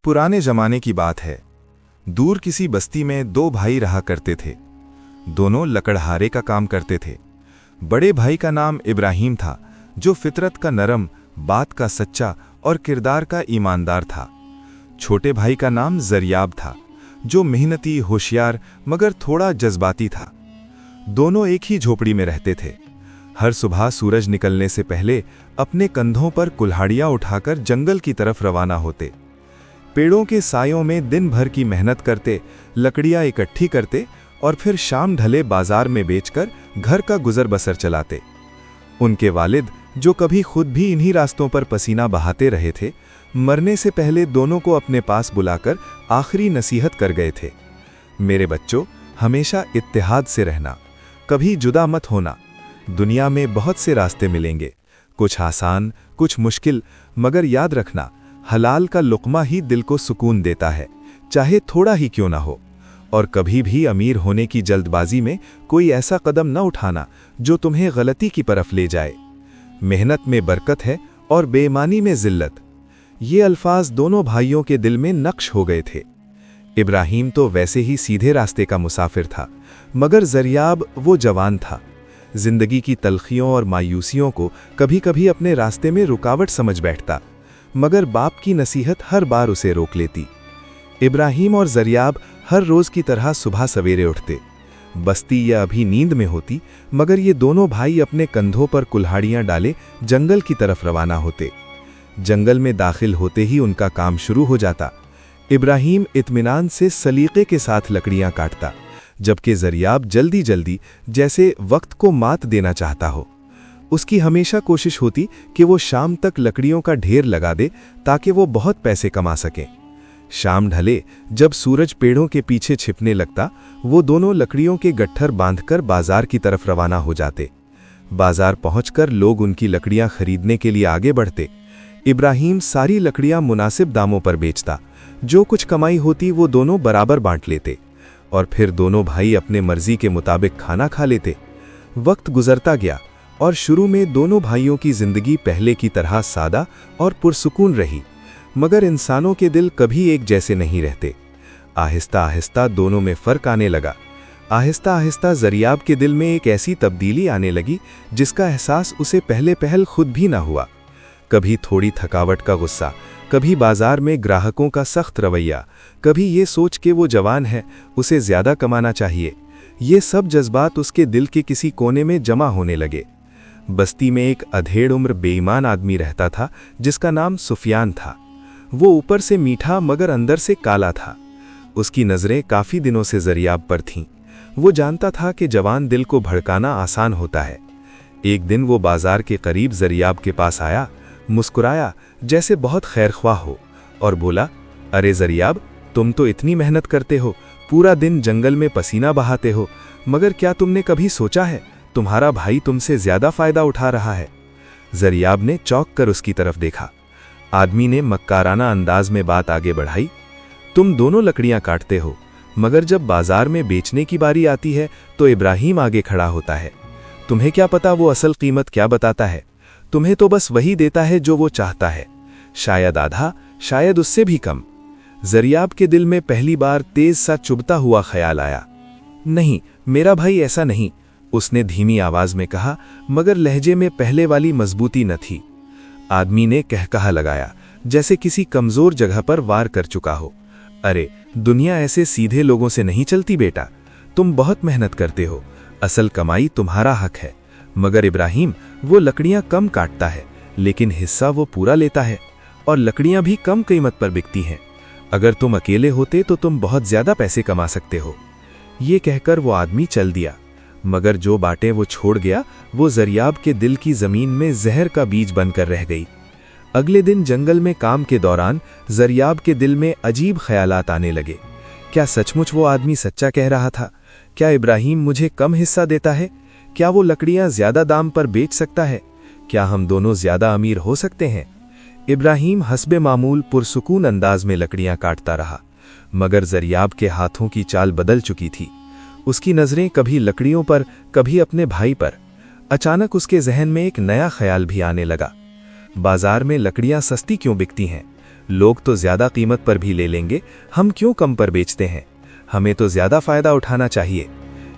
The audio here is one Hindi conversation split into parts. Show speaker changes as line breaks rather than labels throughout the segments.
पुराने जमाने की बात है। दूर किसी बस्ती में दो भाई रहा करते थे। दोनों लकड़हारे का काम करते थे। बड़े भाई का नाम इब्राहिम था, जो फितरत का नरम, बात का सच्चा और किरदार का ईमानदार था। छोटे भाई का नाम जरियाब था, जो मेहनती, होशियार मगर थोड़ा जज्बाती था। दोनों एक ही झोपड़ी में रहते थे। हर सुबह सूरज निकलने से पहले अपने कंधों पर कुल्हाड़ियां उठाकर जंगल की तरफ रवाना होते। पेड़ों के सायों में दिन भर की मेहनत करते, लकड़ियां इकट्ठी करते और फिर शाम ढले बाजार में बेचकर घर का गुजर बसर चलाते। उनके वालिद, जो कभी खुद भी इन्हीं रास्तों पर पसीना बहाते रहे थे, मरने से पहले दोनों को अपने पास बुलाकर आखिरी नसीहत कर गए थे। मेरे बच्चों, हमेशा इत्तेहाद से रहना, कभी जुदा मत होना। दुनिया में बहुत से रास्ते मिलेंगे, कुछ आसान, कुछ मुश्किल, मगर याद रखना, हलाल का लुक़मा ही दिल को सुकून देता है, चाहे थोड़ा ही क्यों ना हो। और कभी भी अमीर होने की जल्दबाजी में कोई ऐसा कदम न उठाना जो तुम्हें गलती की तरफ ले जाए। मेहनत में बरकत है और बेईमानी में जिल्लत। ये अल्फाज दोनों भाइयों के दिल में नक्श हो गए थे। इब्राहिम तो वैसे ही सीधे रास्ते का मुसाफिर था, मगर जरियाब वो जवान था। जिंदगी की तलखियों और मायूसियों को कभी कभी अपने रास्ते में रुकावट समझ बैठता, मगर बाप की नसीहत हर बार उसे रोक लेती। इब्राहिम और जरियाब हर रोज की तरह सुबह सवेरे उठते। बस्ती या अभी नींद में होती, मगर ये दोनों भाई अपने कंधों पर कुल्हाड़ियां डाले जंगल की तरफ रवाना होते। जंगल में दाखिल होते ही उनका काम शुरू हो जाता। इब्राहिम इत्मीनान से सलीके के साथ लकड़ियां काटता, जबकि जरियाब जल्दी जल्दी, जैसे वक्त को मात देना चाहता हो। उसकी हमेशा कोशिश होती कि वो शाम तक लकड़ियों का ढेर लगा दे, ताकि वो बहुत पैसे कमा सकें। शाम ढले, जब सूरज पेड़ों के पीछे छिपने लगता, वो दोनों लकड़ियों के गट्ठर बांधकर बाजार की तरफ रवाना हो जाते। बाजार पहुंचकर लोग उनकी लकड़ियां खरीदने के लिए आगे बढ़ते। इब्राहिम सारी लकड़ियां मुनासिब दामों पर बेचता। जो कुछ कमाई होती वो दोनों बराबर बांट लेते, और फिर दोनों भाई अपने मर्जी के मुताबिक खाना खा लेते। वक्त गुजरता गया और शुरू में दोनों भाइयों की जिंदगी पहले की तरह सादा और पुरसुकून रही, मगर इंसानों के दिल कभी एक जैसे नहीं रहते। आहिस्ता आहिस्ता दोनों में फर्क आने लगा। आहिस्ता आहिस्ता जरियाब के दिल में एक ऐसी तब्दीली आने लगी जिसका एहसास उसे पहले पहल खुद भी ना हुआ। कभी थोड़ी थकावट का गुस्सा, कभी बाजार में ग्राहकों का सख्त रवैया, कभी ये सोच के वो जवान है, उसे ज्यादा कमाना चाहिए। ये सब जज्बात उसके दिल के किसी कोने में जमा होने लगे। बस्ती में एक अधेड़ उम्र बेईमान आदमी रहता था, जिसका नाम सुफियान था। वो ऊपर से मीठा मगर अंदर से काला था। उसकी नज़रें काफ़ी दिनों से जरियाब पर थीं। वो जानता था कि जवान दिल को भड़काना आसान होता है। एक दिन वो बाजार के करीब जरियाब के पास आया, मुस्कुराया जैसे बहुत खैरख्वाह हो, और बोला, अरे जरियाब, तुम तो इतनी मेहनत करते हो, पूरा दिन जंगल में पसीना बहाते हो, मगर क्या तुमने कभी सोचा है तुम्हारा भाई तुमसे ज्यादा फायदा उठा रहा है? जरियाब ने चौंक कर उसकी तरफ देखा। आदमी ने मक्काराना अंदाज में बात आगे बढ़ाई, तुम दोनों लकड़ियां काटते हो, मगर जब बाजार में बेचने की बारी आती है तो इब्राहिम आगे खड़ा होता है। तुम्हें क्या पता वो असल कीमत क्या बताता है? तुम्हें तो बस वही देता है जो वो चाहता है, शायद आधा, शायद उससे भी कम। जरियाब के दिल में पहली बार तेज सा चुभता हुआ ख्याल आया। नहीं, मेरा भाई ऐसा नहीं, उसने धीमी आवाज में कहा, मगर लहजे में पहले वाली मजबूती न थी। आदमी ने कहकहा लगाया, जैसे किसी कमजोर जगह पर वार कर चुका हो। अरे, दुनिया ऐसे सीधे लोगों से नहीं चलती बेटा। तुम बहुत मेहनत करते हो, असल कमाई तुम्हारा हक है। मगर इब्राहिम, वो लकड़ियां कम काटता है, लेकिन हिस्सा वो पूरा लेता है, और लकड़ियां भी कम कीमत पर बिकती हैं। अगर तुम अकेले होते तो तुम बहुत ज्यादा पैसे कमा सकते हो। ये कहकर वो आदमी चल दिया, मगर जो बातें वो छोड़ गया वो जरियाब के दिल की जमीन में जहर का बीज बनकर रह गई। अगले दिन जंगल में काम के दौरान जरियाब के दिल में अजीब ख्यालात आने लगे। क्या सचमुच वो आदमी सच्चा कह रहा था? क्या इब्राहिम मुझे कम हिस्सा देता है? क्या वो लकड़ियां ज्यादा दाम पर बेच सकता है? क्या हम दोनों ज्यादा अमीर हो सकते हैं? इब्राहिम हस्बे मामूल पुरसुकून अंदाज में लकड़ियां काटता रहा, मगर जरियाब के हाथों की चाल बदल चुकी थी। उसकी नजरें कभी लकड़ियों पर, कभी अपने भाई पर। अचानक उसके जहन में एक नया ख्याल भी आने लगा। बाजार में लकड़ियां सस्ती क्यों बिकती हैं?
लोग तो ज्यादा कीमत पर भी ले लेंगे, हम क्यों कम पर बेचते हैं? हमें तो ज्यादा फायदा उठाना चाहिए।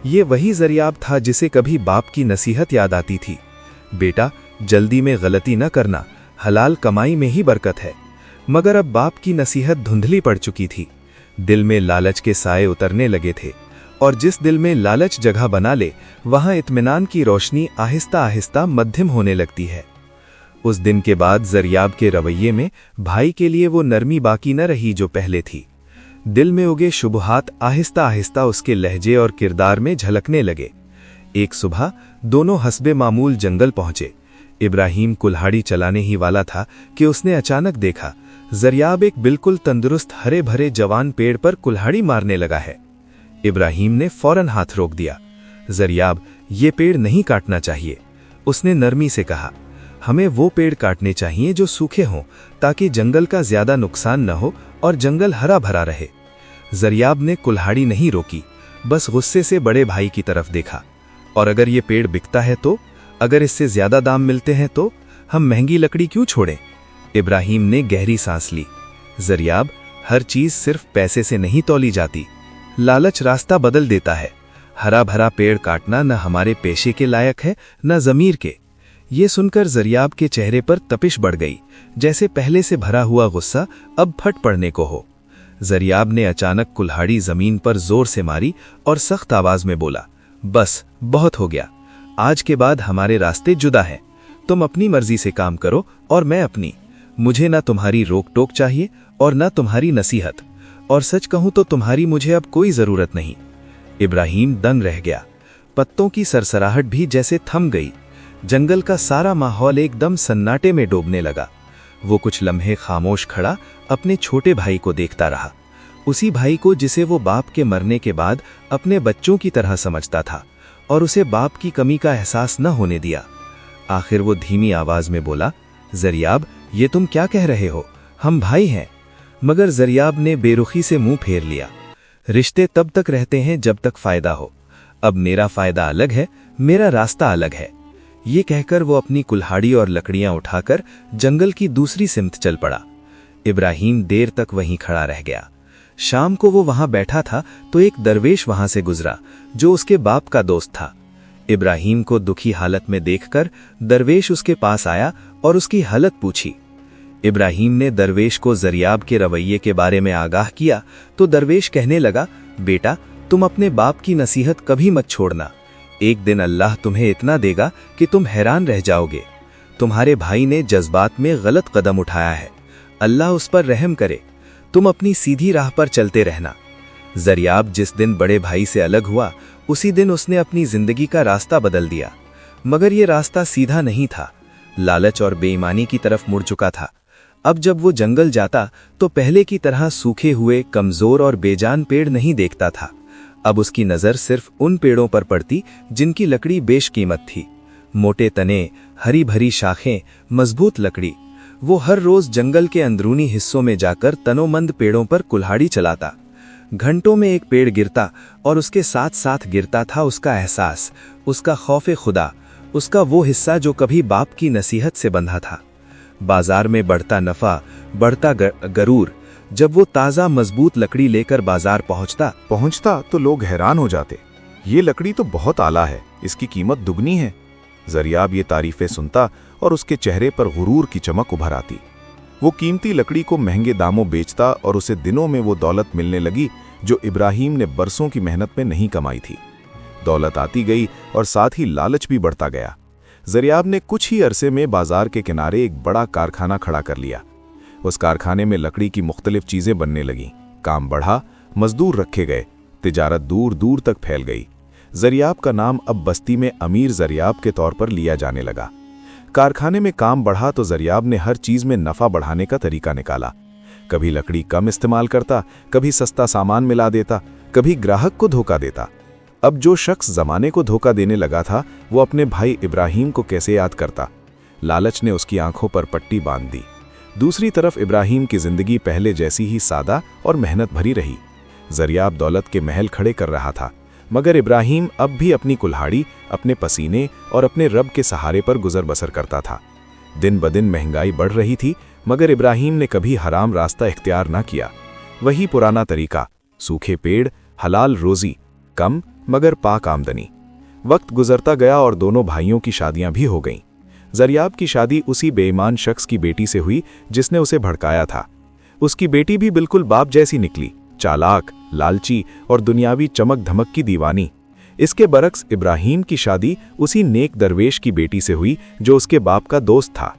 ये वही ज़रियाब था जिसे कभी बाप की नसीहत याद आती थी, बेटा जल्दी में गलती न करना, हलाल कमाई में ही बरकत है। मगर अब बाप की नसीहत धुंधली पड़ चुकी थी। दिल में लालच के साए उतरने लगे थे, और जिस दिल में लालच जगह बना ले, वहां इत्मीनान की रोशनी आहिस्ता आहिस्ता मध्यम होने लगती है। उस दिन के बाद ज़रियाब के रवैये में भाई के लिए वो नरमी बाकी न रही जो पहले थी। दिल में उगे शुबहात आहिस्ता आहिस्ता उसके लहजे और किरदार में झलकने लगे। एक सुबह दोनों हस्बे मामूल जंगल पहुंचे। इब्राहिम कुल्हाड़ी चलाने ही वाला था कि उसने अचानक देखा ज़रियाब एक बिल्कुल तंदुरुस्त हरे भरे जवान पेड़ पर कुल्हाड़ी मारने लगा है। इब्राहिम ने फौरन हाथ रोक दिया। ज़रियाब, ये पेड़ नहीं काटना चाहिए, उसने नरमी से कहा। हमें वो पेड़ काटने चाहिए जो सूखे हों, ताकि जंगल का ज्यादा नुकसान न हो और जंगल हरा भरा रहे। ज़रियाब ने कुल्हाड़ी नहीं रोकी, बस गुस्से से बड़े भाई की तरफ देखा। और अगर ये पेड़ बिकता है तो, अगर इससे ज्यादा दाम मिलते हैं तो हम महंगी लकड़ी क्यों छोड़ें? इब्राहिम ने गहरी सांस ली। ज़रियाब, हर चीज सिर्फ पैसे से नहीं तौली जाती। लालच रास्ता बदल देता है। हरा भरा पेड़ काटना न हमारे पेशे के लायक है, न ज़मीर के। ये सुनकर ज़रियाब के चेहरे पर तपिश बढ़ गई, जैसे पहले से भरा हुआ गुस्सा अब फट पड़ने को हो। ज़रियाब ने अचानक कुल्हाड़ी जमीन पर जोर से मारी और सख्त आवाज में बोला, बस बहुत हो गया, आज के बाद हमारे रास्ते जुदा हैं। तुम अपनी मर्जी से काम करो और मैं अपनी। मुझे ना तुम्हारी रोक टोक चाहिए और ना तुम्हारी नसीहत, और सच कहूं तो तुम्हारी मुझे अब कोई जरूरत नहीं। इब्राहिम दंग रह गया। पत्तों की सरसराहट भी जैसे थम गई। जंगल का सारा माहौल एकदम सन्नाटे में डूबने लगा। वो कुछ लम्हे खामोश खड़ा अपने छोटे भाई को देखता रहा, उसी भाई को जिसे वो बाप के मरने के बाद अपने बच्चों की तरह समझता था और उसे बाप की कमी का एहसास न होने दिया। आखिर वो धीमी आवाज में बोला, ज़रियाब, ये तुम क्या कह रहे हो? हम भाई हैं। मगर ज़रियाब ने बेरुखी से मुंह फेर लिया। रिश्ते तब तक रहते हैं जब तक फायदा हो। अब मेरा फायदा अलग है, मेरा रास्ता अलग है। ये कहकर वो अपनी कुल्हाड़ी और लकड़ियां उठाकर जंगल की दूसरी सिमत चल पड़ा। इब्राहिम देर तक वहीं खड़ा रह गया। शाम को वो वहां बैठा था तो एक दरवेश वहां से गुजरा जो उसके बाप का दोस्त था। इब्राहिम को दुखी हालत में देखकर दरवेश उसके पास आया और उसकी हालत पूछी। इब्राहिम ने दरवेश को ज़रियाब के रवैये के बारे में आगाह किया तो दरवेश कहने लगा, बेटा तुम अपने बाप की नसीहत कभी मत छोड़ना। एक दिन अल्लाह तुम्हें इतना देगा कि तुम हैरान रह जाओगे। तुम्हारे भाई ने जज्बात में गलत कदम उठाया है, अल्लाह उस पर रहम करे। तुम अपनी सीधी राह पर चलते रहना। ज़रियाब जिस दिन बड़े भाई से अलग हुआ, उसी दिन उसने अपनी जिंदगी का रास्ता बदल दिया। मगर ये रास्ता सीधा नहीं था, लालच और बेईमानी की तरफ मुड़ चुका था। अब जब वो जंगल जाता तो पहले की तरह सूखे हुए, कमजोर और बेजान पेड़ नहीं देखता था। अब उसकी नजर सिर्फ उन पेड़ों पर पड़ती जिनकी लकड़ी बेशकीमत थी। मोटे तने, हरी भरी शाखें, मजबूत लकड़ी। वो हर रोज जंगल के अंदरूनी हिस्सों में जाकर तनोमंद पेड़ों पर कुल्हाड़ी चलाता। घंटों में एक पेड़ गिरता और उसके साथ साथ गिरता था उसका एहसास, उसका खौफे खुदा, उसका वो हिस्सा जो कभी बाप की नसीहत से बंधा था। बाजार में बढ़ता नफा, बढ़ता गरूर। जब वो ताज़ा मजबूत लकड़ी लेकर बाजार पहुंचता तो लोग हैरान हो जाते। ये लकड़ी तो बहुत आला है, इसकी कीमत दुगनी है। ज़रियाब ये तारीफें सुनता और उसके चेहरे पर गुरूर की चमक उभर आती। वो कीमती लकड़ी को महंगे दामों बेचता और उसे दिनों में वो दौलत मिलने लगी जो इब्राहिम ने बरसों की मेहनत में नहीं कमाई थी। दौलत आती गई और साथ ही लालच भी बढ़ता गया। ज़रियाब ने कुछ ही अरसे में बाजार के किनारे एक बड़ा कारखाना खड़ा कर लिया। उस कारखाने में लकड़ी की मुख्तलिफ चीजें बनने लगीं। काम बढ़ा, मजदूर रखे गए, तिजारत दूर दूर तक फैल गई। ज़रियाब का नाम अब बस्ती में अमीर ज़रियाब के तौर पर लिया जाने लगा। कारखाने में काम बढ़ा तो ज़रियाब ने हर चीज में नफा बढ़ाने का तरीका निकाला। कभी लकड़ी कम इस्तेमाल करता, कभी सस्ता सामान मिला देता, कभी ग्राहक को धोखा देता। अब जो शख्स जमाने को धोखा देने लगा था वो अपने भाई इब्राहिम को कैसे याद करता। लालच ने उसकी आंखों पर पट्टी बांध दी। दूसरी तरफ इब्राहिम की जिंदगी पहले जैसी ही सादा और मेहनत भरी रही। ज़रियाब दौलत के महल खड़े कर रहा था, मगर इब्राहिम अब भी अपनी कुल्हाड़ी, अपने पसीने और अपने रब के सहारे पर गुजर बसर करता था। दिन ब दिन महंगाई बढ़ रही थी, मगर इब्राहिम ने कभी हराम रास्ता इख्तियार न किया। वही पुराना तरीका, सूखे पेड़, हलाल रोजी, कम मगर पाक आमदनी। वक्त गुजरता गया और दोनों भाइयों की शादियां भी हो गईं। ज़रियाब की शादी उसी बेईमान शख्स की बेटी से हुई जिसने उसे भड़काया था। उसकी बेटी भी बिल्कुल बाप जैसी निकली, चालाक, लालची और दुनियावी चमक धमक की दीवानी। इसके बरक्स इब्राहिम की शादी उसी नेक दरवेश की बेटी से हुई जो उसके बाप का दोस्त था।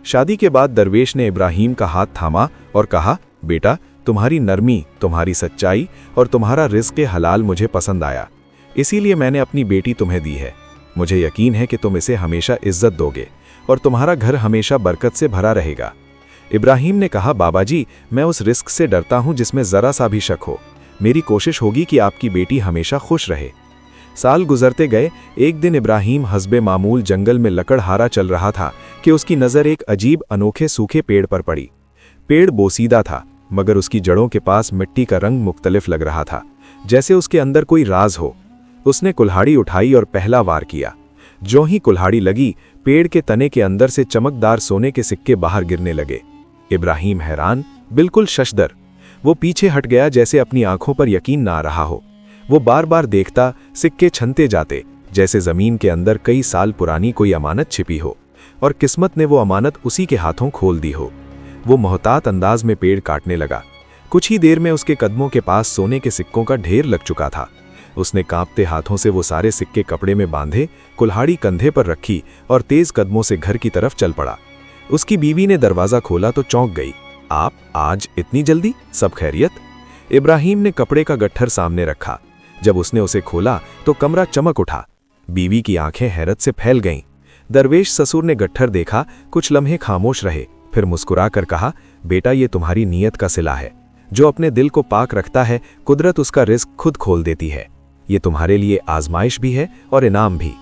शादी के बाद दरवेश ने इब्राहिम का हाथ थामा और कहा, बेटा, तुम्हारी नरमी, तुम्हारी सच्चाई और तुम्हारा रिज़्क़ हलाल मुझे पसंद आया, इसीलिए मैंने अपनी बेटी तुम्हें दी है। मुझे यकीन है कि तुम इसे हमेशा इज्जत दोगे और तुम्हारा घर हमेशा बरकत से भरा रहेगा। इब्राहिम ने कहा, बाबा जी, मैं उस रिस्क से डरता हूं जिसमें जरा सा भी शक हो। मेरी कोशिश होगी कि आपकी बेटी हमेशा खुश रहे। साल गुजरते गए। एक दिन इब्राहिम हस्बे मामूल जंगल में लकड़हारा चल रहा था कि उसकी नज़र एक अजीब अनोखे सूखे पेड़ पर पड़ी। पेड़ बोसीदा था, मगर उसकी जड़ों के पास मिट्टी का रंग मुख्तलिफ लग रहा था, जैसे उसके अंदर कोई राज हो। उसने कुल्हाड़ी उठाई और पहला वार किया। जो ही कुल्हाड़ी लगी, पेड़ के तने के अंदर से चमकदार सोने के सिक्के बाहर गिरने लगे। इब्राहिम हैरान, बिल्कुल शशदर। वो पीछे हट गया जैसे अपनी आंखों पर यकीन ना आ रहा हो। वो बार बार देखता, सिक्के छनते जाते, जैसे जमीन के अंदर कई साल पुरानी कोई अमानत छिपी हो और किस्मत ने वो अमानत उसी के हाथों खोल दी हो। वो मोहतात अंदाज में पेड़ काटने लगा। कुछ ही देर में उसके कदमों के पास सोने के सिक्कों का ढेर लग चुका था। उसने कांपते हाथों से वो सारे सिक्के कपड़े में बांधे, कुल्हाड़ी कंधे पर रखी और तेज कदमों से घर की तरफ चल पड़ा। उसकी बीवी ने दरवाजा खोला तो चौंक गई। आप आज इतनी जल्दी, सब खैरियत? इब्राहिम ने कपड़े का गट्ठर सामने रखा। जब उसने उसे खोला तो कमरा चमक उठा। बीवी की आंखें हैरत से फैल गईं। दरवेश ससुर ने गट्ठर देखा, कुछ लम्हे खामोश रहे, फिर मुस्कुराकर कहा, बेटा, ये तुम्हारी नीयत का सिला है। जो अपने दिल को पाक रखता है, कुदरत उसका रिस्क खुद खोल देती है। ये तुम्हारे लिए आजमाइश भी है और इनाम भी।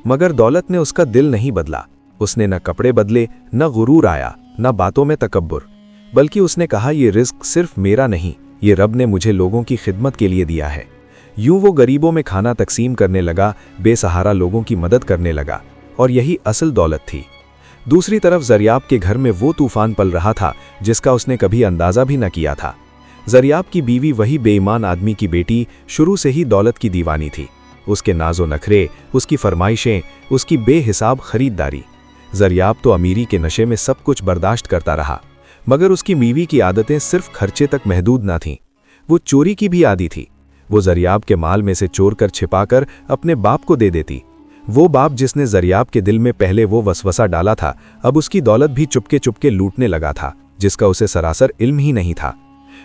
मगर दौलत ने उसका दिल नहीं बदला। उसने न कपड़े बदले, न गुरूर आया, न बातों में तकब्बुर, बल्कि उसने कहा, ये रिस्क सिर्फ मेरा नहीं, ये रब ने मुझे लोगों की खिदमत के लिए दिया है। यूं वो गरीबों में खाना तकसीम करने लगा, बेसहारा लोगों की मदद करने लगा, और यही असल दौलत थी। दूसरी तरफ ज़रियाब के घर में वो तूफान पल रहा था जिसका उसने कभी अंदाजा भी न किया था। ज़रियाब की बीवी वही बेईमान आदमी की बेटी शुरू से ही दौलत की दीवानी थी। उसके नाजो नखरे, उसकी फरमाइशें, उसकी बेहिसाब खरीदारी। ज़रियाब तो अमीरी के नशे में सब कुछ बर्दाश्त करता रहा, मगर उसकी बीवी की आदतें सिर्फ खर्चे तक महदूद न थीं। वो चोरी की भी आदी थी। वो ज़रियाब के माल में से चोर कर छिपाकर अपने बाप को दे देती। वो बाप जिसने ज़रियाब के दिल में पहले वो वसवसा डाला था, अब उसकी दौलत भी चुपके चुपके लूटने लगा था, जिसका उसे सरासर इल्म ही नहीं था।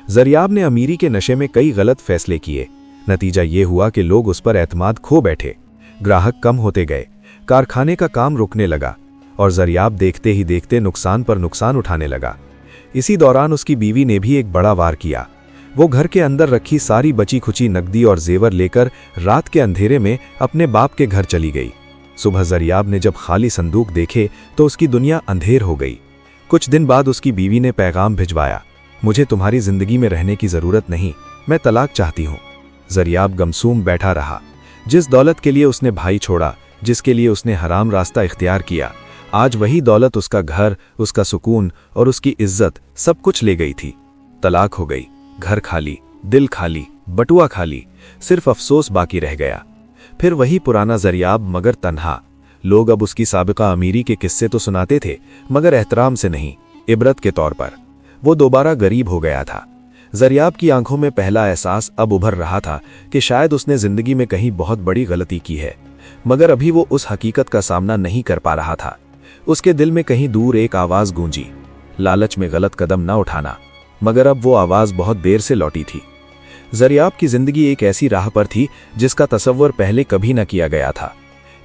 ज़रियाब ने अमीरी के नशे में कई गलत फैसले किए। नतीजा ये हुआ कि लोग उस पर एतमाद खो बैठे। ग्राहक कम होते गए, कारखाने का काम रुकने लगा और ज़रियाब देखते ही देखते नुकसान पर नुकसान उठाने लगा। इसी दौरान उसकी बीवी ने भी एक बड़ा वार किया। वो घर के अंदर रखी सारी बची खुची नकदी और जेवर लेकर रात के अंधेरे में अपने बाप के घर चली गई। सुबह ज़रियाब ने जब खाली संदूक देखे तो उसकी दुनिया अंधेर हो गई। कुछ दिन बाद उसकी बीवी ने पैगाम भिजवाया, मुझे तुम्हारी जिंदगी में रहने की ज़रूरत नहीं, मैं तलाक चाहती हूँ। ज़रियाब गमसूम बैठा रहा। जिस दौलत के लिए उसने भाई छोड़ा, जिसके लिए उसने हराम रास्ता इख्तियार किया, आज वही दौलत उसका घर, उसका सुकून और उसकी इज्जत सब कुछ ले गई थी। तलाक हो गई, घर खाली, दिल खाली, बटुआ खाली, सिर्फ अफसोस बाकी रह गया। फिर वही पुराना ज़रियाब, मगर तन्हा। लोग अब उसकी साबिका अमीरी के किस्से तो सुनाते थे, मगर एहतराम से नहीं, इबरत के तौर पर। वो दोबारा गरीब हो गया था। ज़रियाब की आंखों में पहला एहसास अब उभर रहा था कि शायद उसने जिंदगी में कहीं बहुत बड़ी गलती की है, मगर अभी वो उस हकीकत का सामना नहीं कर पा रहा था। उसके दिल में कहीं दूर एक आवाज़ गूंजी, लालच में गलत कदम न उठाना, मगर अब वो आवाज़ बहुत देर से लौटी थी। ज़रियाब की जिंदगी एक ऐसी राह पर थी जिसका तसव्वुर पहले कभी न किया गया था।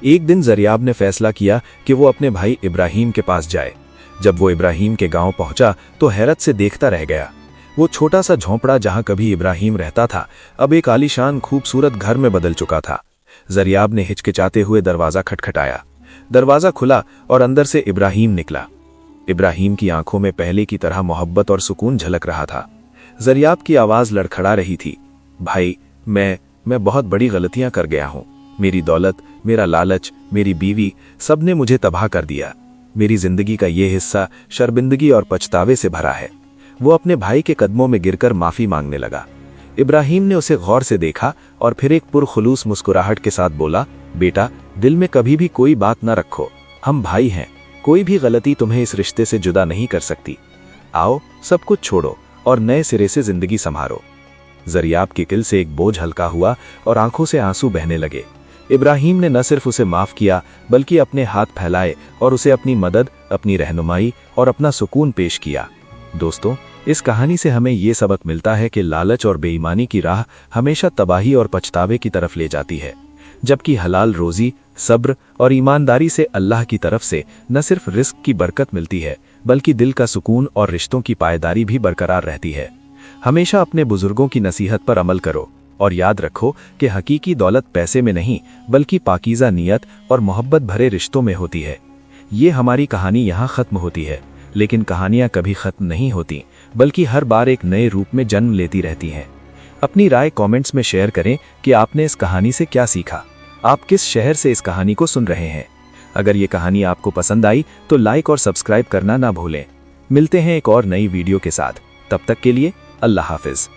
एक दिन ज़रियाब ने फैसला किया कि वो अपने भाई इब्राहिम के पास जाए। जब वो इब्राहिम के गांव पहुंचा तो हैरत से देखता रह गया। वो छोटा सा झोंपड़ा जहां कभी इब्राहिम रहता था, अब एक आलीशान खूबसूरत घर में बदल चुका था। ज़रियाब ने हिचकिचाते हुए दरवाज़ा खटखटाया। दरवाज़ा खुला और अंदर से इब्राहिम निकला। इब्राहिम की आंखों में पहले की तरह मोहब्बत और सुकून झलक रहा था। ज़रियाब की आवाज़ लड़खड़ा रही थी, भाई, मैं बहुत बड़ी गलतियां कर गया हूं। मेरी दौलत, मेरा लालच, मेरी बीवी, सब ने मुझे तबाह कर दिया। मेरी जिंदगी का ये हिस्सा शर्मिंदगी और पछतावे से भरा है। वो अपने भाई के कदमों में गिरकर माफी मांगने लगा। इब्राहिम ने उसे गौर से देखा और फिर एक पुरखुलूस मुस्कुराहट के साथ बोला, बेटा, दिल में कभी भी कोई बात न रखो, हम भाई हैं, कोई भी गलती तुम्हें इस रिश्ते से जुदा नहीं कर सकती। आओ, सब कुछ छोड़ो और नए सिरे से जिंदगी संभालो। जरियाब के दिल से एक बोझ हल्का हुआ और आंखों से आंसू बहने लगे। इब्राहिम ने न सिर्फ उसे माफ किया बल्कि अपने हाथ फैलाए और उसे अपनी मदद, अपनी रहनुमाई और अपना सुकून पेश किया। दोस्तों, इस कहानी से हमें ये सबक मिलता है कि लालच और बेईमानी की राह हमेशा तबाही और पछतावे की तरफ ले जाती है, जबकि हलाल रोजी, सब्र और ईमानदारी से अल्लाह की तरफ से न सिर्फ रिस्क की बरकत मिलती है बल्कि दिल का सुकून और रिश्तों की पायदारी भी बरकरार रहती है। हमेशा अपने बुजुर्गों की नसीहत पर अमल करो और याद रखो कि हकीकी दौलत पैसे में नहीं बल्कि पाकीज़ा नियत और मोहब्बत भरे रिश्तों में होती है। ये हमारी कहानी यहाँ खत्म होती है, लेकिन कहानियाँ कभी खत्म नहीं होती बल्कि हर बार एक नए रूप में जन्म लेती रहती हैं। अपनी राय कमेंट्स में शेयर करें कि आपने इस कहानी से क्या सीखा। आप किस शहर से इस कहानी को सुन रहे हैं। अगर ये कहानी आपको पसंद आई तो लाइक और सब्सक्राइब करना ना भूलें। मिलते हैं एक और नई वीडियो के साथ, तब तक के लिए अल्लाह हाफिज।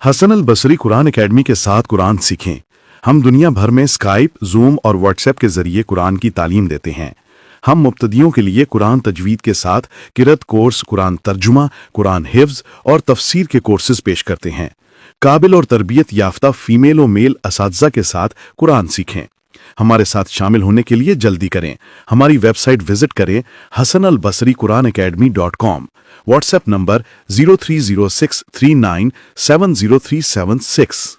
हसन अल बसरी कुरान एकेडमी के साथ कुरान सीखें। हम दुनिया भर में स्काइप, जूम और व्हाट्सएप के जरिए कुरान की तालीम देते हैं। हम मुब्तदियों के लिए कुरान तजवीद के साथ किरत कोर्स, कुरान तर्जुमा, कुरान हिफ्ज और तफसीर के कोर्सेज पेश करते हैं। काबिल और तरबियत याफ्ता फीमेल और मेल असातिज़ा के साथ कुरान सीखें। हमारे साथ शामिल होने के लिए जल्दी करें। हमारी वेबसाइट विजिट करें hasanalbasriquranacademy.com। WhatsApp number 030639703776।